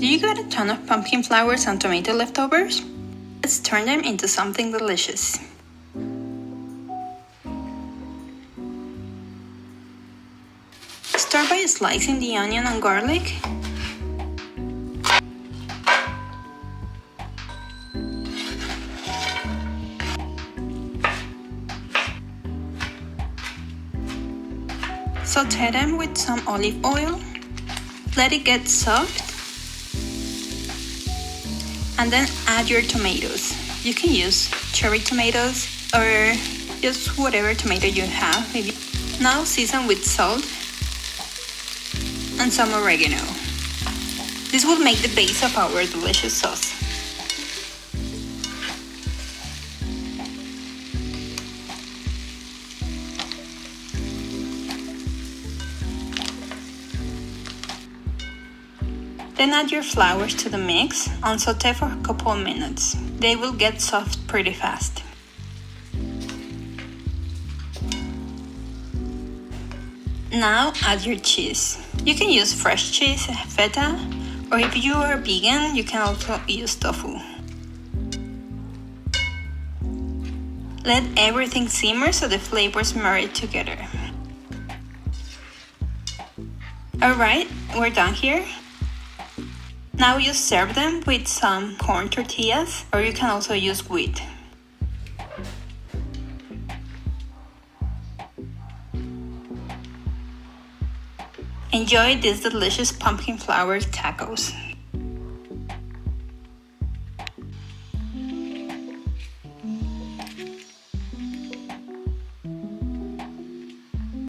Do you got a ton of pumpkin flowers and tomato leftovers? Let's turn them into something delicious. Start by slicing the onion and garlic. Saute them with some olive oil. Let it get soft. And then add your tomatoes. You can use cherry tomatoes or just whatever tomato you have. Now season with salt and some oregano. This will make the base of our delicious sauce. Then add your flowers to the mix and saute for a couple of minutes. They will get soft pretty fast. Now add your cheese. You can use fresh cheese, feta, or if you are vegan, you can also use tofu. Let everything simmer so the flavors marry together. Alright, we're done here. Now you serve them with some corn tortillas, or you can also use wheat. Enjoy these delicious pumpkin flower tacos.